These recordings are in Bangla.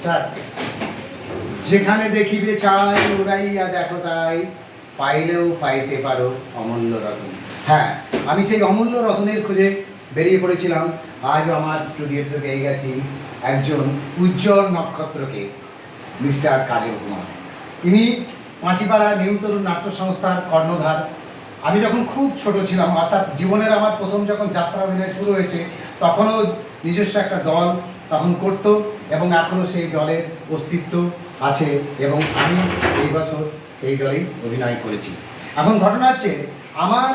স্টার্ট। যেখানে দেখিবে চাই উড়াইয়া দেখো তাই, পাইলেও পাইতে পারো অমূল্য রতন। হ্যাঁ, আমি সেই অমূল্য রতনের খোঁজে বেরিয়ে পড়েছিলাম। আজও আমার স্টুডিওতে পেয়ে গেছি একজন উজ্জ্বল নক্ষত্রকে, মিস্টার কাজল কুমার। ইনি পাঁচিপাড়া নিউ তরুণ নাট্য সংস্থার কর্ণধার। আমি যখন খুব ছোট ছিলাম, অর্থাৎ জীবনের আমার প্রথম যখন যাত্রা অভিনয় শুরু হয়েছে, তখনও নিজস্ব একটা দল তখন করত এবং এখনও সেই দলের অস্তিত্ব আছে এবং আমি এই বছর এই দলেই অভিনয় করেছি। এখন ঘটনা হচ্ছে, আমার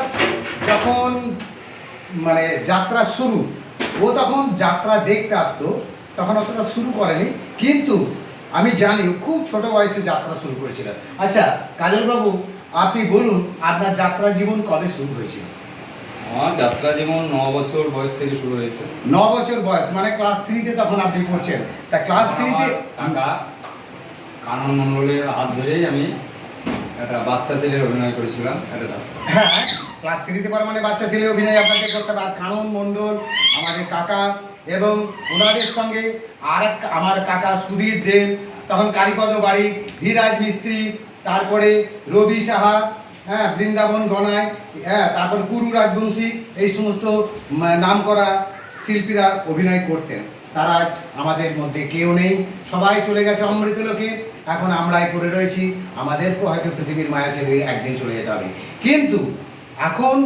যখন মানে যাত্রা শুরু, ও তখন যাত্রা দেখতে আসতো, তখন অতটা শুরু করেনি, কিন্তু আমি জানি খুব ছোট বয়সে যাত্রা শুরু করেছিল। আচ্ছা কাজলবাবু, আপনি বলুন আপনার যাত্রা জীবন কবে শুরু হয়েছিল? আমার যাত্রা যেমন 9 বছর বয়স থেকে শুরু হয়েছে। 9 বছর বয়স মানে ক্লাস 3-তে তখন আপনি পড়ছেন। তা ক্লাস 3-তে কাকা কানন মণ্ডলের হাত ধরেই আমি একটা বাচ্চা ছেলের অভিনয় করেছিলাম একটা যাত্রা। হ্যাঁ, ক্লাস 3-তে পড়া মানে বাচ্চা ছেলে অভিনয় আপনাকে করতে হবে। আর কানন মণ্ডল আমাদের কাকা, এবং ওনাদের সঙ্গে আর এক আমার কাকা সুধীর দেব, তখন কালীপদ বাড়ি, ধীরাজ মিস্ত্রি, তারপরে রবি সাহা, হ্যাঁ, বৃন্দাবন গনায়, হ্যাঁ, তারপর কুরু রাজবংশী, এই সমস্ত নাম করা শিল্পীরা অভিনয় করতেন। তারা আজ আমাদের মধ্যে কেউ নেই, সবাই চলে গেছে অমৃতলোকে। এখন আমরাই পড়ে রয়েছি, আমাদেরকেও হয়তো পৃথিবীর মায়া ছেড়ে একদিন চলে যেতে হবে। কিন্তু এখন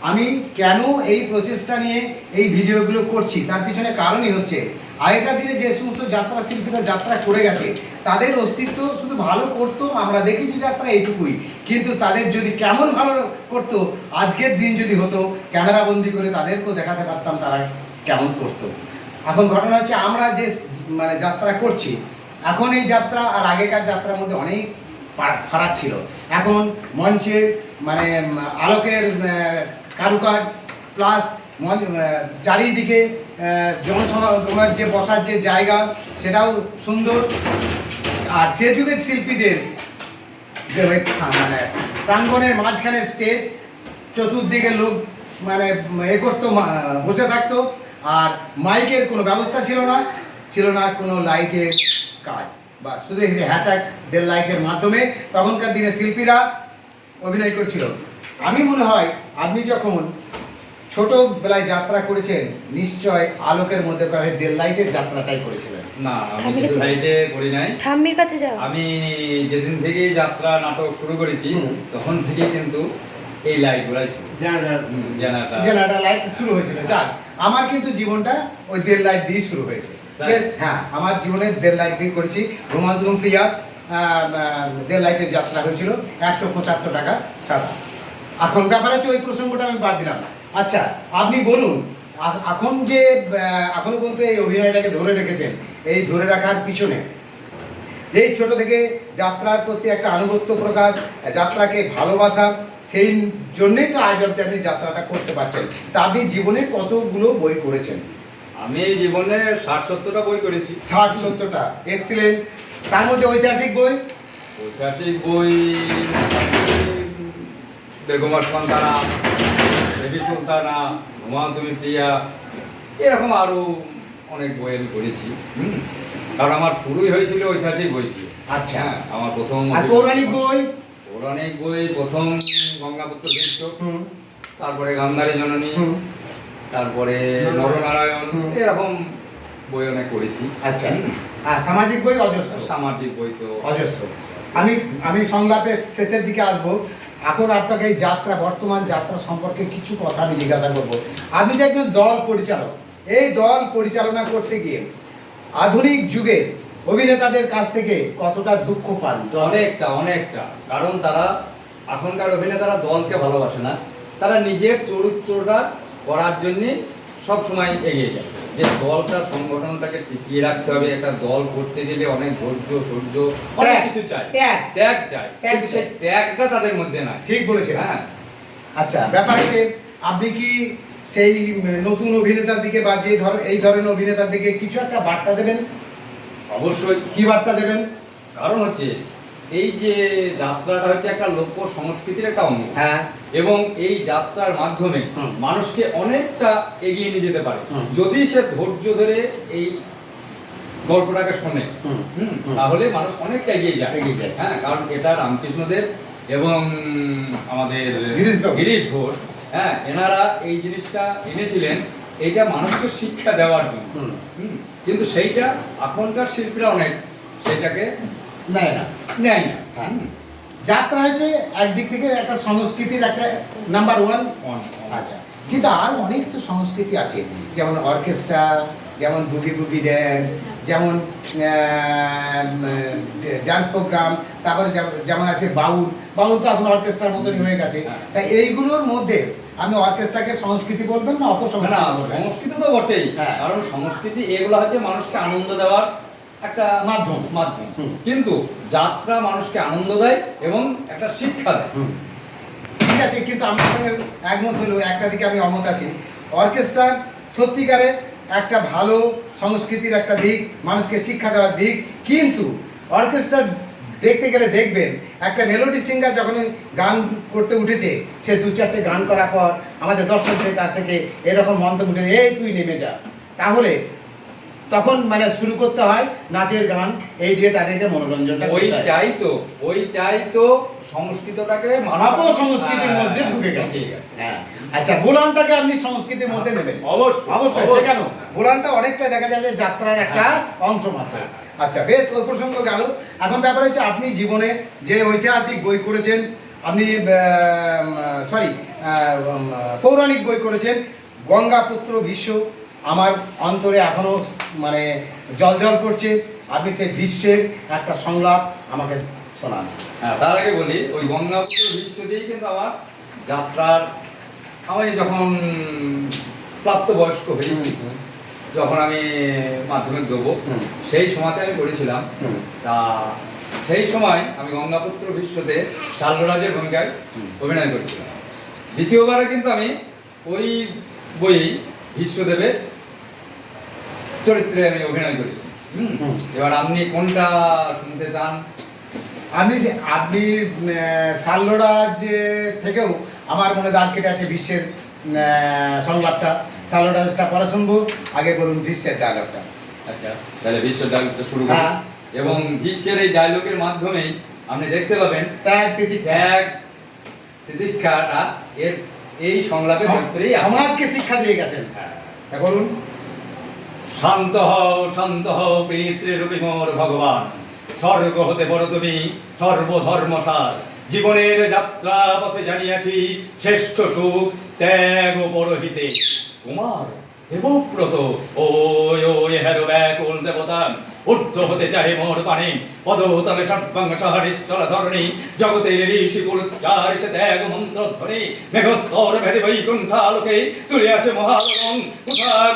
আমি কেন এই প্রচেষ্টা নিয়ে এই ভিডিওগুলো করছি, তার পিছনে কারণই হচ্ছে, আগেকার দিনে যে সমস্ত যাত্রা শিল্পীরা যাত্রা করে গেছে, তাদের অস্তিত্ব শুধু ভালো করতো, আমরা দেখেছি যাত্রা এইটুকুই, কিন্তু তাদের যদি কেমন ভালো করতো, আজকের দিন যদি হতো ক্যামেরাবন্দি করে তাদেরকেও দেখাতে পারতাম তারা কেমন করতো। এখন ঘটনা হচ্ছে, আমরা যে মানে যাত্রা করছি, এখন এই যাত্রা আর আগেকার যাত্রার মধ্যে অনেক ফারাক ছিল। এখন মঞ্চের মানে আলোকের কারুকাজ প্লাস চারিদিকে জনসমাগমের যে বসার যে জায়গা, সেটাও সুন্দর। আর সে যুগের শিল্পীদের যে মানে প্রাঙ্গণের মাঝখানে স্টেজ, চতুর্দিকে লোক মানে এ করতো, বসে থাকতো, আর মাইকের কোনো ব্যবস্থা ছিল না কোনো লাইটের কাজ, বা শুধু হ্যাচাক দেড় লাইটের মাধ্যমে তখনকার দিনে শিল্পীরা অভিনয় করছিল। আমি মনে হয় আপনি যখন ছোটবেলায় যাত্রা করেছেন, নিশ্চয় আলোকের মধ্যে প্রায় দেড় লাইটের যাত্রাটাই করেছিলেন। না, আমি কিন্তু লাইটে করি নাই। ঠাম্মির কাছে যাও। আমি যেদিন থেকেই যাত্রা নাটক শুরু করেছি, তখন থেকেই কিন্তু এই লাইটগুলাই জেনারেটর লাইট শুরু হয়েছিল। যাক, আমার কিন্তু জীবনটা ওই দেড় লাইট দিয়ে শুরু হয়েছে। হ্যাঁ, আমার জীবনে দেড় লাইট দিয়ে করেছি। রোমান্তুম প্রিয়া দেড় লাইটের যাত্রা হয়েছিল, 175 টাকা সাদা। এখন ব্যাপার হচ্ছে, ওই প্রসঙ্গটা আমি বাদ দিলাম না। আচ্ছা আপনি বলুন, এখন যে এখনো পর্যন্ত এই অভিনয়টাকে ধরে রেখেছেন, এই ধরে রাখার পিছনে এই ছোট থেকে যাত্রার প্রতি একটা আনুগত্য প্রকাশ, যাত্রাকে ভালোবাসা, সেই জন্যই তো আজ অব্দি আপনি যাত্রাটা করতে পারছেন। তা আপনি জীবনে কতগুলো বই করেছেন? আমি জীবনে 60-70টা বই করেছি। 60-70টা, এক্সিলেন্ট। তার মধ্যে ঐতিহাসিক বই বেগমার সন্তানা, দেবী সুলতানা, হুমায়ুন প্রিয়া, এরকম আরও অনেক বই আমি করেছি। কারণ আমার শুরুই হয়েছিল ঐতিহাসিক বই দিয়ে। আচ্ছা, আমার প্রথম পৌরাণিক বই প্রথম গঙ্গাপুত্র দৃশ্য, তারপরে গান্ধারী জননী, তারপরে নরনারায়ণ, এরকম বই অনেক করেছি। আচ্ছা, আর সামাজিক বই অজস্র। সামাজিক বই তো অজস্র। আমি সংলাপের শেষের দিকে আসবো। এখন আপনাকে এই যাত্রা, বর্তমান যাত্রা সম্পর্কে কিছু কথা আমি জিজ্ঞাসা করবো। আপনি যে একজন দল পরিচালক, এই দল পরিচালনা করতে গিয়ে আধুনিক যুগে অভিনেতাদের কাছ থেকে কতটা দুঃখ পান? অনেকটা। কারণ তারা এখনকার অভিনেতারা দলকে ভালোবাসে না, তারা নিজের চরিত্রটা করার জন্যে সব সময় এগিয়ে যায়। যে দলটা, সংগঠনটাকে টিকিয়ে রাখতে হবে, একটা দল করতে গেলে অনেক ধৈর্য, সহ্য, অনেক কিছু চাই, ত্যাগ চাই, কিন্তু সেই ত্যাগটা তাদের মধ্যে না। ঠিক বলেছেন। হ্যাঁ। আচ্ছা, ব্যাপার হচ্ছে, আপনি কি সেই নতুন অভিনেতার দিকে বা যে এই ধরনের অভিনেতার দিকে কিছু একটা বার্তা দেবেন? অবশ্যই। কি বার্তা দেবেন? কারণ হচ্ছে, এই যে যাত্রাটা হচ্ছে একটা লোক সংস্কৃতির একটা অঙ্গ। হ্যাঁ। এবং এই যাত্রার মাধ্যমে মানুষকে অনেকটা এগিয়ে নিয়ে যেতে পারে, যদি সে ধৈর্য ধরে এই গল্পটাকে শোনে, হুম, তাহলে মানুষ অনেকটা এগিয়ে যায়। হ্যাঁ, কারণ এটা রামকৃষ্ণদেব এবং আমাদের গিরিশ ঘোষ, হ্যাঁ, এনারা এই জিনিসটা এনেছিলেন এইটা মানুষকে শিক্ষা দেওয়ার জন্য। কিন্তু সেইটা এখনকার শিল্পীরা অনেক সেইটাকে নেয় না। নেয় না। হ্যাঁ। যাত্রা হচ্ছে একদিক থেকে একটা সংস্কৃতির একটা নাম্বার ওয়ান। আচ্ছা, কিন্তু আর অনেক তো সংস্কৃতি আছে, যেমন অর্কেস্ট্রা, যেমন বুগি বুগি ড্যান্স, যেমন ডান্স প্রোগ্রাম, তারপরে যেমন আছে বাউল। বাউল তো এখন অর্কেস্ট্রার মতনই হয়ে গেছে। তাই এইগুলোর মধ্যে আপনি অর্কেস্ট্রাকে সংস্কৃতি বলবেন না না, অপসংস্কৃতি? সংস্কৃতি তো বটেই, হ্যাঁ। কারণ সংস্কৃতি এগুলো হচ্ছে মানুষকে আনন্দ দেওয়ার একটা মাধ্যম। কিন্তু যাত্রা মানুষকে আনন্দ দেয় এবং একটা শিক্ষা দেয়। ঠিক আছে, কিন্তু আমার সঙ্গে একমত হলো, একটা দিকে আমি অমত আছি। অর্কেস্ট্রা সত্যিকারে একটা ভালো সংস্কৃতির একটা দিক, মানুষকে শিক্ষা দেওয়ার দিক, কিন্তু অর্কেস্ট্রা দেখতে গেলে দেখবেন একটা মেলোডি সিঙ্গার যখন গান করতে উঠেছে, সে 2-4টে গান করার পর আমাদের দর্শকদের কাছ থেকে এরকম মন্তব্য উঠে, এই তুই নেমে যা, তাহলে তখন মানে শুরু করতে হয় নাচের গান, এই দিয়ে তাদেরকে মনোরঞ্জনটা করতে হয়। ওইটাই তো সংস্কৃতটাকে অপসংস্কৃতির মধ্যে ঢুকে গেছে। হ্যাঁ, আচ্ছা, বোলানটাকে আপনি সংস্কৃতির মধ্যে নেবেন? অবশ্যই। সেখানে বোলানটা অনেকটা দেখা যাবে যাত্রার একটা অংশ মাত্র। আচ্ছা, বেশ, ওই প্রসঙ্গ গেল। এখন ব্যাপার হচ্ছে আপনি জীবনে যে ঐতিহাসিক বই করেছেন, আপনি পৌরাণিক বই করেছেন, গঙ্গাপুত্র ভীষ্ম, আমার অন্তরে এখনো মানে জল করছে। আপনি সেই ভীষ্মের একটা সংলাপ আমাকে শোনান। হ্যাঁ, তার আগে বলি, ওই গঙ্গাপুত্র ভীষ্ম দিয়েই কিন্তু আমার যাত্রার, আমি যখন প্রাপ্তবয়স্ক হয়েছি, যখন আমি মাধ্যমিক দেবো, সেই সময়তে আমি পড়েছিলাম। তা সেই সময় আমি গঙ্গাপুত্র ভীষ্মতে শাল্যরাজের ভূমিকায় অভিনয় করেছিলাম। দ্বিতীয়বারে কিন্তু আমি ওই বই ভীষ্মদেবের চরিত্রে আমি অভিনয় করেছি। এবার আপনি কোনটা শুনতে চান? আপনি শাল্যরাজ থেকেও আমার মনে দাগ কেটে আছে ভীষ্মের সংলাপটা। শাল্যরাজটা পরে শুনবো, আগে বলুন ভীষ্মের ডায়লগটা। আচ্ছা, তাহলে ভীষ্মের ডায়লগটা শুরু করি। এবং ভীষ্মের এই ডায়লগের মাধ্যমেই আপনি দেখতে পাবেন ত্যাগ তিতিক্ষাটা এর এই সংলাপের ক্ষেত্রেই সমাজকে শিক্ষা দিয়ে গেছেন। হ্যাঁ, বলুন। শান্ত হও পিতৃরূপী মোর ভগবান, স্বর্গ হতে বড় তুমি সর্বধর্মসার। জীবনের যাত্রা পথে জানিয়াছি শ্রেষ্ঠ সুখ ত্যাগ ও পরহিতে। কুমার দেবব্রত ওই হেরো ব্যাকুল দেবতা, ঊর্ধ্ব হতে চাহে মোর পানে, পদতলে সর্বাংশহরিশ্বর ধরণী। জগতের ঋষিকুল চারিছে ত্যাগ মন্ত্রধ্বনি, মেঘস্তর ভেদে বৈকুণ্ঠালোকে তুলিয়াছে মহালগন।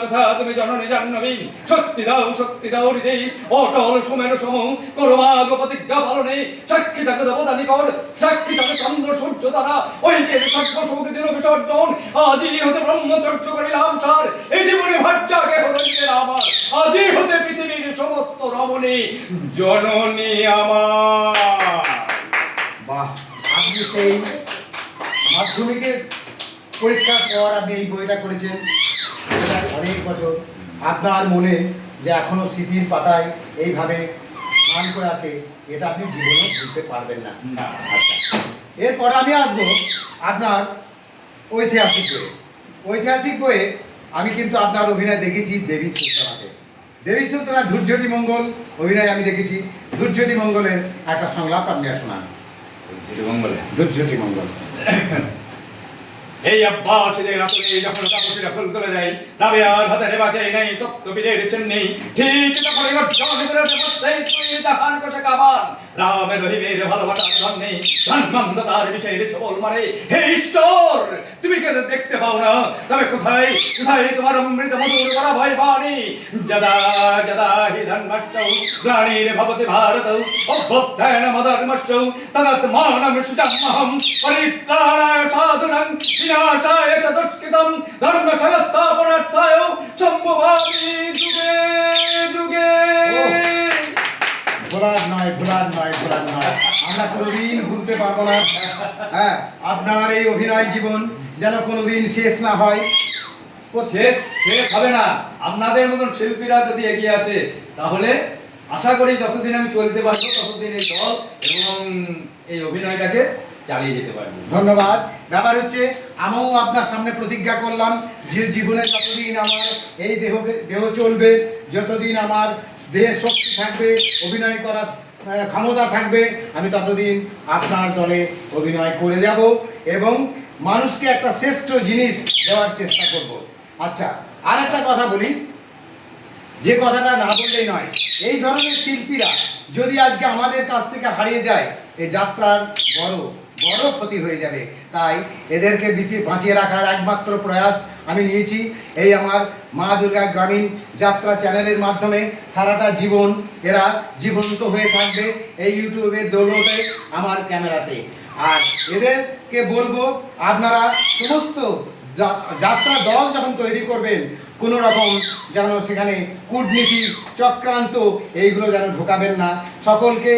কোথা তুমি জননী জাহ্নবী, শক্তি দাও হৃদয়, অটল সুমের সম করমাগ প্রতিজ্ঞা পালনে। সাক্ষী থাকে দেবতা নিকট, সাক্ষী থাকে চন্দ্র সূর্য তারা, ঐক্যের সর্বসুখ দিল বিসর্জন। আজই হতে ব্রহ্মচর্য করিলাম সার, এই জীবনে ভাজ্যাকে হল নিজের আমার। আজই হতে পৃথিবীর সমস্ত রমণী জননী আমার। বাহ, আপনি সেই মাধ্যমিকের পরীক্ষার পর আপনি এই বইটা করেছেন, এটা অনেক বছর আপনার মনে যে এখনো স্মৃতির পাতায় এইভাবে স্নান করে আছে, এটা আপনি জীবনে ভুলতে পারবেন না। আচ্ছা, এরপরে আমি আসবো আপনার ঐতিহাসিক বইয়ে। ঐতিহাসিক বইয়ে আমি কিন্তু আপনার অভিনয় দেখেছি দেবী সুলতানাতে। দেবী সুলতানা ধূর্যটি মঙ্গল অভিনয় আমি দেখেছি। ধূর্যটি মঙ্গলের একটা সংলাপ আপনি শোনান। ধূর্যটি মঙ্গল। এই আব্বাসীদের রাতে যখন তাপসীরা ফুল তুলে দেয়, রাবেয়ার হাতে রেবা চাই নাই, সত্যবীরের সেন নেই, ঠিক তখন এবার জগতের দেবতাই তুই জাহান কোষে কাবান। রামের রহিমের ভালোবাসার ধন নেই, ধনমন্দতার বিষয়ের ছবল মারে। হে ঈশ্বর, তুমি কেন দেখতে পাও না? তবে কোথায় তোমার অমৃত মধুর করা ভয় বাণী? যদা হি ধর্মস্যৌ গ্লানির ভবতি ভারত, অভ্যুত্থান মধর্মস্যৌ তদাত্মানম সৃজাম্যহম, পরিত্রাণায় সাধুনাং বিনাশায় চ দুষ্কৃতম, ধর্ম সংস্থাপনার্থায় সম্ভবামি যুগে যুগে। ভোলার নয়, আমরা কোনোদিন ভুলতে পারবো না। হ্যাঁ, আপনার এই অভিনয় জীবন যেন কোনোদিন শেষ না হয়। সে খাবে না। আপনাদের মতন শিল্পীরা যদি এগিয়ে আসে তাহলে আশা করি যতদিন আমি চলতে পারবো ততদিন এই দল এবং এই অভিনয়টাকে চালিয়ে যেতে পারবো। ধন্যবাদ। ব্যাপার হচ্ছে আমিও আপনার সামনে প্রতিজ্ঞা করলাম যে জীবনে যতদিন আমার এই দেহ চলবে, যতদিন আমার দেহে শক্তি থাকবে, অভিনয় করার ক্ষমতা থাকবে, আমি ততদিন আপনার দলে অভিনয় করে যাব এবং মানুষকে একটা শ্রেষ্ঠ জিনিস দেওয়ার চেষ্টা করব। আচ্ছা, আর একটা কথা বলি, যে কথাটা না বললেই নয়, এই ধরনের শিল্পীরা যদি আজকে আমাদের কাছ থেকে হারিয়ে যায়, এই যাত্রার বড় বড় ক্ষতি হয়ে যাবে। তাই এদেরকে বাঁচিয়ে রাখার একমাত্র প্রয়াস আমি নিয়েছি এই আমার মা দুর্গা গ্রামীণ যাত্রা চ্যানেলের মাধ্যমে। সারাটা জীবন এরা জীবন্ত হয়ে থাকবে এই ইউটিউবের দৌলতে, আমার ক্যামেরাতে। আর এদেরকে বলবো, আপনারা সমস্ত যাত্রা দল যখন তৈরি করবেন, কোনো রকম যেন সেখানে কূটনীতি চক্রান্ত এইগুলো যেন ঢোকাবেন না। সকলকে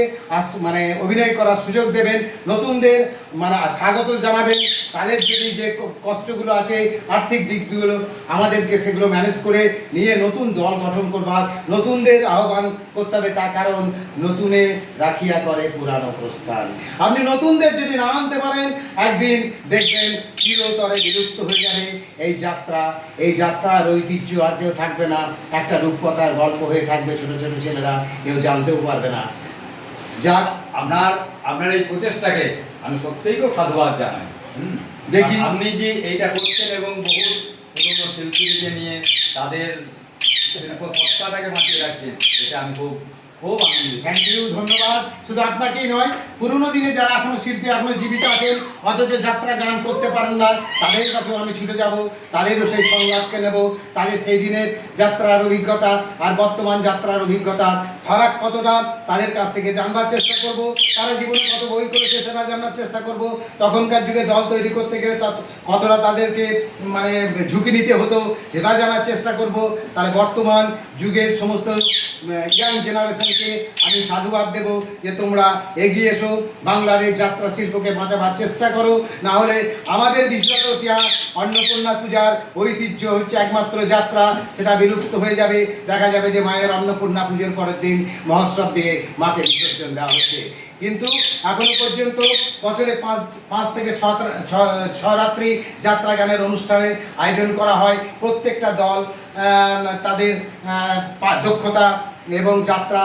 মানে অভিনয় করার সুযোগ দেবেন, নতুনদের মানে স্বাগত জানাবেন। তাদের যদি যে কষ্টগুলো আছে, আর্থিক দিকগুলো, আমাদেরকে সেগুলো ম্যানেজ করে নিয়ে নতুন দল গঠন করবার, নতুনদের আহ্বান করতে হবে। তার কারণ নতুনে রাখিয়া করে পুরানো প্রস্থান। আপনি নতুনদের যদি না আনতে পারেন, একদিন দেখবেন চিরতরে বিলুপ্ত হয়ে যাবে এই যাত্রার ঐতিহ্য আর কেউ থাকবে না। একটা রূপকথার গল্প হয়ে থাকবে, ছোট ছোট ছেলেরা কেউ জানতেও পারবে না। যাক, আপনার এই প্রচেষ্টাকে আমি সত্যিই খুব সাধুবাদ জানাই। দেখি আপনি যে এইটা করছেন এবং বহু পুরনো শিল্পীকে নিয়ে তাদের সত্তাটাকে বাঁচিয়ে রাখছেন, এটা আমি খুব খুব আনন্দিত। থ্যাংক ইউ, ধন্যবাদ। শুধু আপনাকেই নয়, পুরনো দিনে যারা এখনো শিল্পী এখনো জীবিত আছেন, অথচ যাত্রা গান করতে পারেন না, তাদের কাছেও আমি ছুটে যাব, তাদেরও সেই সংলাপকে নেব। তাদের সেই দিনের যাত্রার অভিজ্ঞতা আর বর্তমান যাত্রার অভিজ্ঞতা ফারাক কতটা, তাদের কাছ থেকে জানবার চেষ্টা করব। তারা জীবনে কত বই করেছে সেটা জানার চেষ্টা করব। তখনকার যুগে দল তৈরি করতে গেলে কতটা তাদেরকে মানে ঝুঁকি নিতে হতো সেটা জানার চেষ্টা করব। তাহলে বর্তমান যুগের সমস্ত ইয়াং জেনারেশনকে আমি সাধুবাদ দেব যে তোমরা এগিয়ে এসো, বাংলার এই যাত্রা শিল্পকে বাঁচাবার চেষ্টা করো। না হলে আমাদের বিশ্বতটিয়া অন্নপূর্ণা পূজার ঐতিহ্য হচ্ছে একমাত্র যাত্রা, সেটা বিলুপ্ত হয়ে যাবে। দেখা যাবে যে মায়ের অন্নপূর্ণা পুজোর পরের দিন মহোৎসব দিয়ে মাকে বিসর্জন দেওয়া হচ্ছে। কিন্তু এখনো পর্যন্ত বছরে 5 থেকে 6 রাত্রি যাত্রা গানের অনুষ্ঠানের আয়োজন করা হয়। প্রত্যেকটা দল তাদের দক্ষতা এবং যাত্রা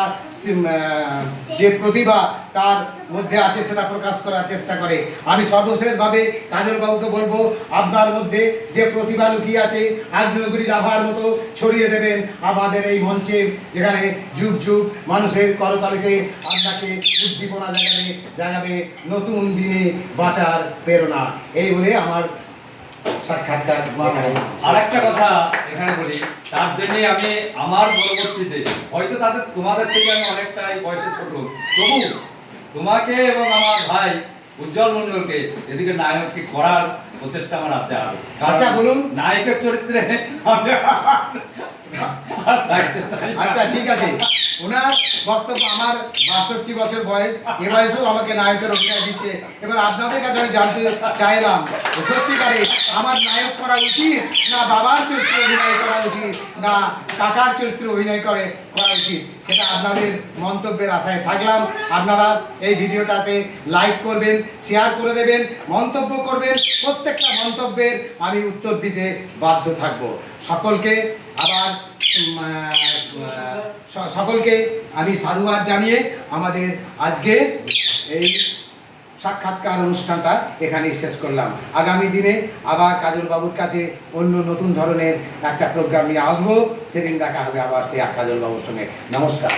যে প্রতিভা তার মধ্যে আছে সেটা প্রকাশ করার চেষ্টা করে। আমি সর্বশেষভাবে কাজলবাবুকে বলবো, আপনার মধ্যে যে প্রতিভা লুকিয়ে আছে আগ্নেয়গিরির আভার মতো ছড়িয়ে দেবেন আমাদের এই মঞ্চে, যেখানে যুগ যুগ মানুষের করতালিতে আপনাকে উদ্দীপনা জাগাবে নতুন দিনে বাঁচার প্রেরণা। এই বলে আমার সাক্ষাৎকার। আর একটা কথা এখানে বলি, তার জন্য আমি আমার পরবর্তীতে হয়তো তোমাদের থেকে আমি অনেকটাই বয়সে ছোট, তবু তোমাকে এবং আমার ভাই উজ্জ্বল মন্ডলকে এদিকে নায়ককে করার প্রচেষ্টা আমার আছে। আর আচ্ছা বলুন, নায়কের চরিত্রে আমি আচ্ছা ঠিক আছে, ওনার বক্তব্য, আমার 62 বছর বয়স, এ বয়সেও আমাকে নায়কের অভিনয় দিচ্ছে। এবার আপনাদের কাছে আমি জানতে চাইলাম, সত্যিকারে আমার নায়ক করা উচিত, না বাবার চরিত্রে অভিনয় করা উচিত, না কাকার চরিত্রে অভিনয় করা উচিত, সেটা আপনাদের মন্তব্যের আশায় থাকলাম। আপনারা এই ভিডিওটাতে লাইক করবেন, শেয়ার করে দেবেন, মন্তব্য করবেন। প্রত্যেকটা মন্তব্যের আমি উত্তর দিতে বাধ্য থাকব। সকলকে আমি সাধুবাদ জানিয়ে আমাদের আজকে এই সাক্ষাৎকার অনুষ্ঠানটা এখানেই শেষ করলাম। আগামী দিনে আবার কাজলবাবুর কাছে অন্য নতুন ধরনের একটা প্রোগ্রাম নিয়ে আসবো, সেদিন দেখা হবে আবার সেই কাজলবাবুর সঙ্গে। নমস্কার।